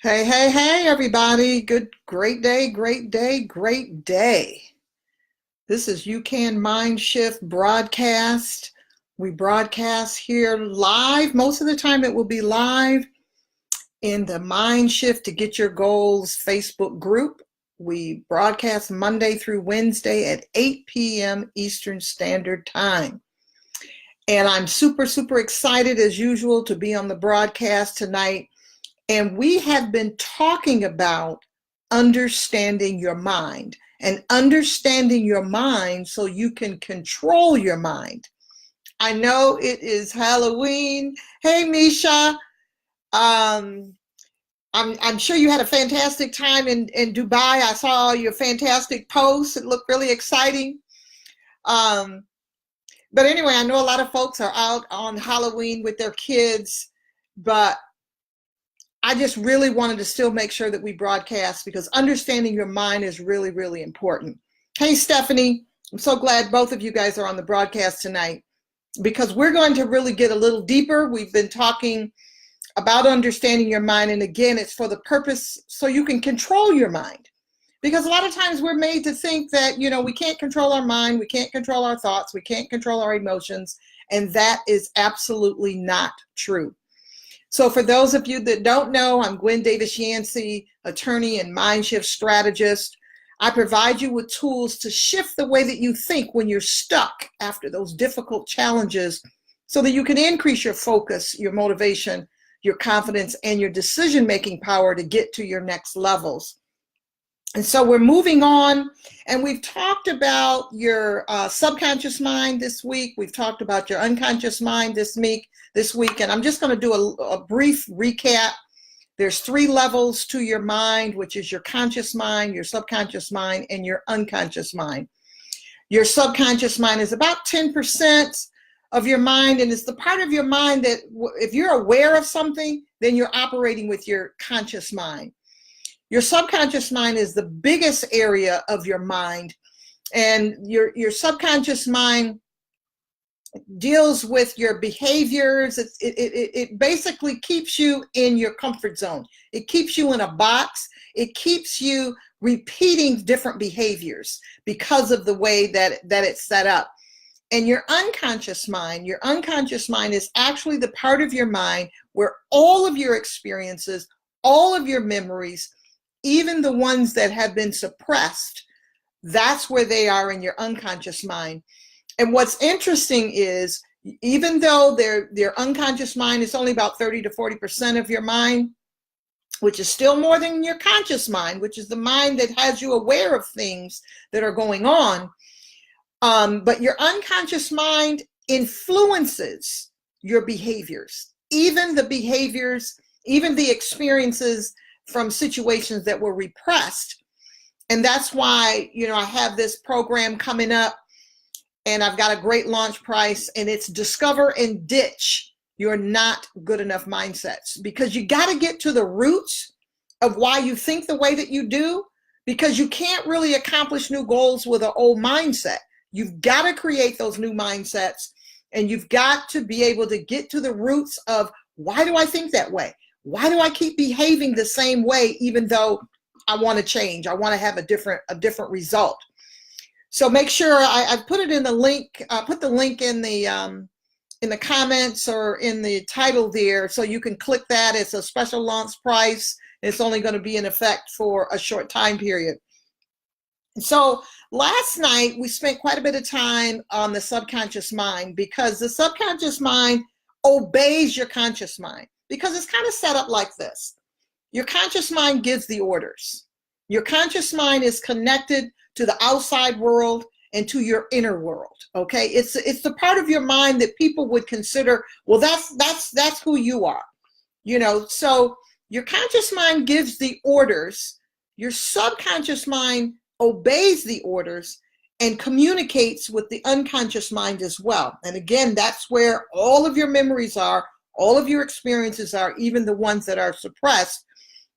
Hey, hey, hey, everybody. Great day, great day, great day. This is You Can Mindshift broadcast. We broadcast here live. Most of the time it will be live in the Mindshift to Get Your Goals Facebook group. We broadcast Monday through Wednesday at 8 p.m. Eastern Standard Time. And I'm super, super excited as usual to be on the broadcast tonight. And we have been talking about understanding your mind and understanding your mind so you can control your mind. I know it is Halloween. Hey, Misha. I'm sure you had a fantastic time in Dubai. I saw your fantastic posts. It looked really exciting. Um, but anyway, I know a lot of folks are out on Halloween with their kids, but I just really wanted to still make sure that we broadcast because understanding your mind is really, really important. Hey, Stephanie, I'm so glad both of you guys are on the broadcast tonight because we're going to really get a little deeper. We've been talking about understanding your mind. And again, it's for the purpose so you can control your mind. Because a lot of times we're made to think that, we can't control our mind, we can't control our thoughts, we can't control our emotions. And that is absolutely not true. So for those of you that don't know, I'm Gwen Davis-Yancey, attorney and Mindshift strategist. I provide you with tools to shift the way that you think when you're stuck after those difficult challenges so that you can increase your focus, your motivation, your confidence, and your decision-making power to get to your next levels. And so we're moving on, and we've talked about your subconscious mind this week. We've talked about your unconscious mind this week, and I'm just going to do a brief recap. There's 3 levels to your mind, which is your conscious mind, your subconscious mind, and your unconscious mind. Your subconscious mind is about 10% of your mind, and it's the part of your mind that if you're aware of something, then you're operating with your conscious mind. Your subconscious mind is the biggest area of your mind, and your subconscious mind deals with your behaviors. It basically keeps you in your comfort zone. It keeps you in a box. It keeps you repeating different behaviors because of the way that it's set up. And your unconscious mind is actually the part of your mind where all of your experiences, all of your memories, even the ones that have been suppressed, that's where they are in your unconscious mind. And what's interesting is, even though their unconscious mind is only about 30 to 40% of your mind, which is still more than your conscious mind, which is the mind that has you aware of things that are going on. But your unconscious mind influences your behaviors, even the experiences from situations that were repressed. And that's why, I have this program coming up, and I've got a great launch price, and it's Discover and Ditch Your Not Good Enough Mindsets. Because you got to get to the roots of why you think the way that you do, because you can't really accomplish new goals with an old mindset. You've got to create those new mindsets, and you've got to be able to get to the roots of, why do I think that way? Why do I keep behaving the same way even though I want to change? I want to have a different result. So make sure I put it in the link. Put the link in the comments or in the title there, so you can click that. It's a special launch price. It's only going to be in effect for a short time period. So last night we spent quite a bit of time on the subconscious mind, because the subconscious mind obeys your conscious mind. Because it's kind of set up like this. Your conscious mind gives the orders. Your conscious mind is connected to the outside world and to your inner world. Okay, it's the part of your mind that people would consider, well, that's who you are. So your conscious mind gives the orders. Your subconscious mind obeys the orders and communicates with the unconscious mind as well. And again, that's where all of your memories are. All of your experiences are, even the ones that are suppressed.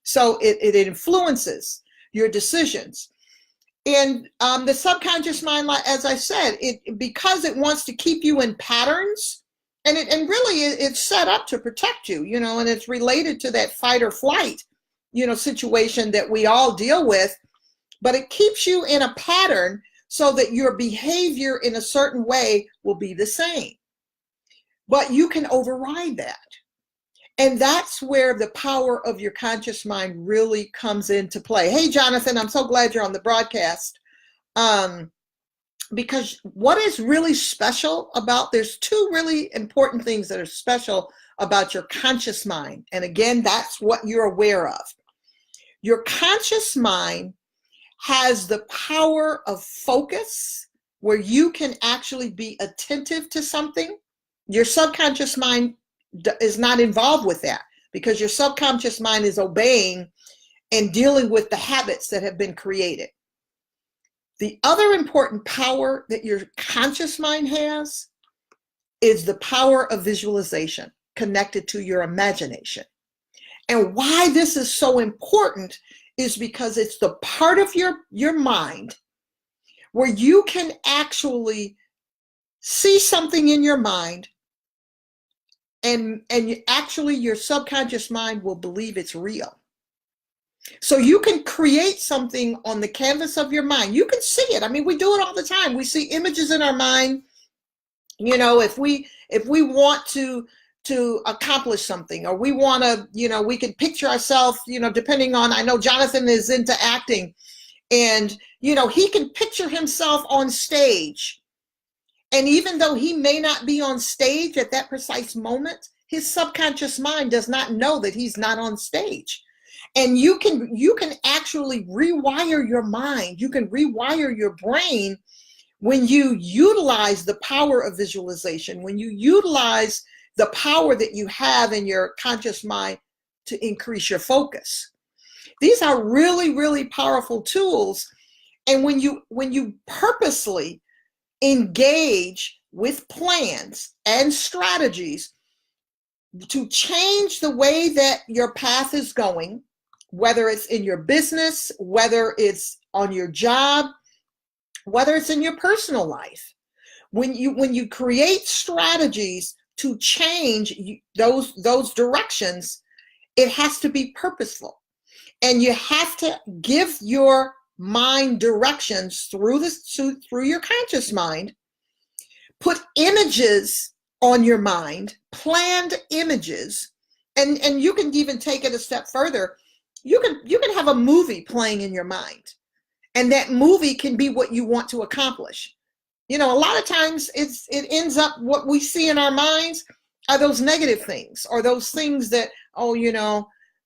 So it influences your decisions. And the subconscious mind, as I said, because it wants to keep you in patterns, and really it's set up to protect you, and it's related to that fight or flight situation that we all deal with, but it keeps you in a pattern so that your behavior in a certain way will be the same. But you can override that. And that's where the power of your conscious mind really comes into play. Hey, Jonathan, I'm so glad you're on the broadcast. Because what is really special about, there's two really important things that are special about your conscious mind. And again, that's what you're aware of. Your conscious mind has the power of focus, where you can actually be attentive to something. Your subconscious mind is not involved with that, because your subconscious mind is obeying and dealing with the habits that have been created. The other important power that your conscious mind has is the power of visualization connected to your imagination. And why this is so important is because it's the part of your mind where you can actually see something in your mind, and actually your subconscious mind will believe it's real. So you can create something on the canvas of your mind. You can see it. I mean, we do it all the time. We see images in our mind. If we want to accomplish something, or we want to, we can picture ourselves, depending on, I know Jonathan is into acting, and, he can picture himself on stage. And even though he may not be on stage at that precise moment, his subconscious mind does not know that he's not on stage. And you can actually rewire your mind. You can rewire your brain when you utilize the power of visualization, when you utilize the power that you have in your conscious mind to increase your focus. These are really, really powerful tools. And when you purposely engage with plans and strategies to change the way that your path is going, whether it's in your business, whether it's on your job, whether it's in your personal life, when you create strategies to change those directions, it has to be purposeful. And you have to give your mind directions through your conscious mind. Put images on your mind, planned images, and you can even take it a step further. You can have a movie playing in your mind, and that movie can be what you want to accomplish. A lot of times it ends up, what we see in our minds are those negative things, or those things that,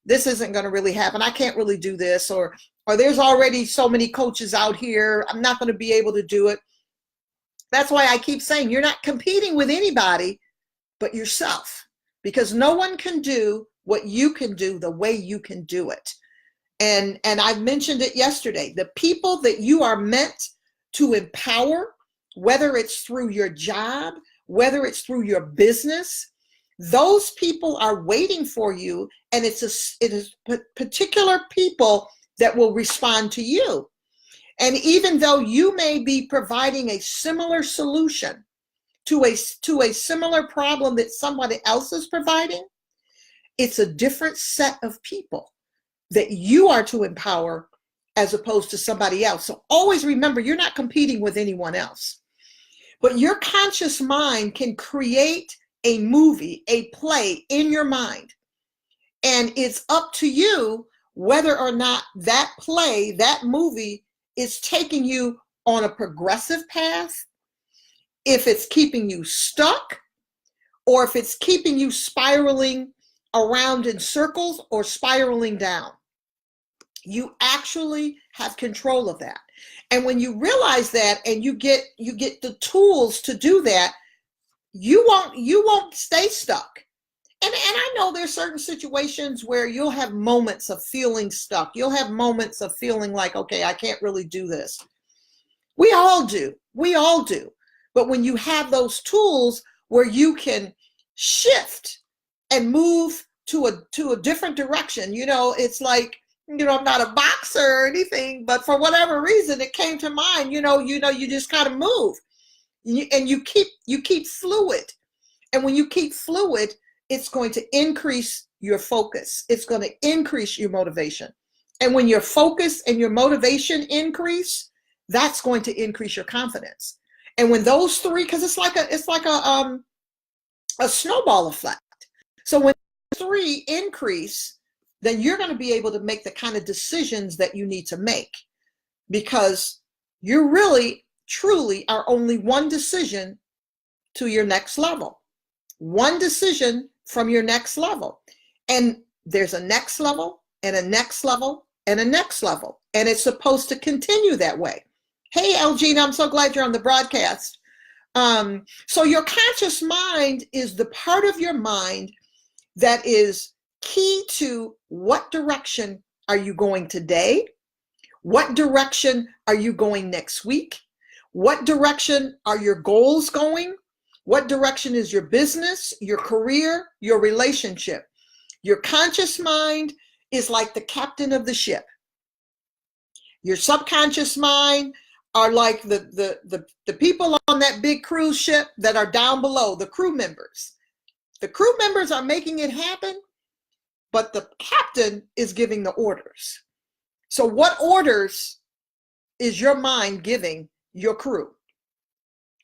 this isn't going to really happen. I can't really do this, or there's already so many coaches out here. I'm not going to be able to do it. That's why I keep saying you're not competing with anybody but yourself, because no one can do what you can do the way you can do it. And I mentioned it yesterday. The people that you are meant to empower, whether it's through your job, whether it's through your business, those people are waiting for you, and it is particular people that will respond to you. And even though you may be providing a similar solution to a similar problem that somebody else is providing, it's a different set of people that you are to empower as opposed to somebody else. So always remember, you're not competing with anyone else. But your conscious mind can create a movie, a play in your mind. And it's up to you whether or not that play, that movie, is taking you on a progressive path, if it's keeping you stuck, or if it's keeping you spiraling around in circles or spiraling down. You actually have control of that. And when you realize that, and you get the tools to do that, you won't stay stuck. And I know there's certain situations where you'll have moments of feeling stuck. You'll have moments of feeling like, okay, I can't really do this. We all do. But when you have those tools where you can shift and move to a different direction, it's like, I'm not a boxer or anything, but for whatever reason, it came to mind, you just kind of move, and you keep fluid. And when you keep fluid, it's going to increase your focus. It's going to increase your motivation. And when your focus and your motivation increase, that's going to increase your confidence. And when those three, because it's like a snowball effect. So when three increase, then you're going to be able to make the kind of decisions that you need to make, because you really, truly are only one decision to your next level. One decision from your next level. And there's a next level and a next level and a next level. And it's supposed to continue that way. Hey, Elgina, I'm so glad you're on the broadcast. So your conscious mind is the part of your mind that is key to what direction are you going today? What direction are you going next week? What direction are your goals going? What direction is your business, your career, your relationship? Your conscious mind is like the captain of the ship. Your subconscious mind are like the people on that big cruise ship that are down below, the crew members. The crew members are making it happen, but the captain is giving the orders. So what orders is your mind giving your crew?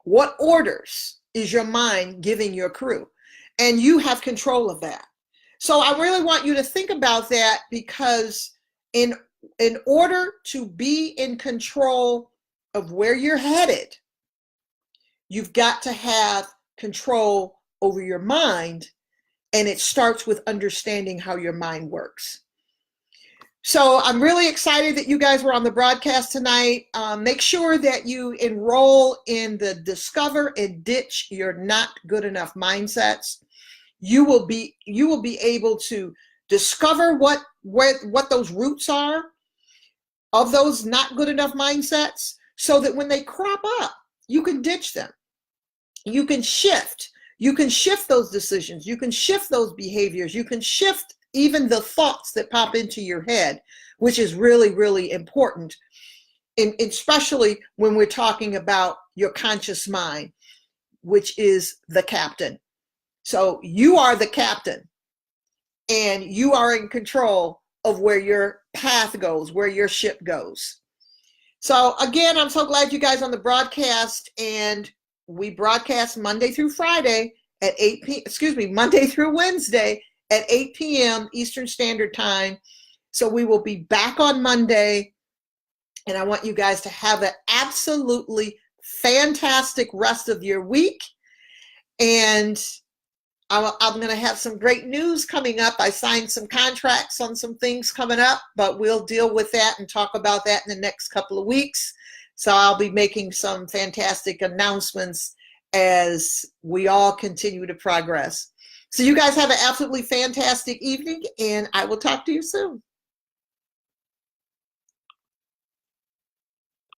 What orders is your mind giving your crew? And you have control of that. So I really want you to think about that, because in order to be in control of where you're headed, you've got to have control over your mind, and it starts with understanding how your mind works. So I'm really excited that you guys were on the broadcast tonight. Make sure that you enroll in the Discover and Ditch Your Not Good Enough Mindsets. You will be able to discover what those roots are of those not good enough mindsets, so that when they crop up, you can ditch them. You can shift. You can shift those decisions. You can shift those behaviors. You can shift even the thoughts that pop into your head, which is really, really important, especially when we're talking about your conscious mind, which is the captain. So you are the captain, and you are in control of where your path goes, where your ship goes. So again, I'm so glad you guys on the broadcast, and we broadcast Monday through Friday at 8 p.m. Monday through Wednesday at 8 p.m. Eastern Standard Time. So we will be back on Monday, and I want you guys to have an absolutely fantastic rest of your week. And I'm going to have some great news coming up. I signed some contracts on some things coming up, but we'll deal with that and talk about that in the next couple of weeks. So I'll be making some fantastic announcements as we all continue to progress. So you guys have an absolutely fantastic evening, and I will talk to you soon.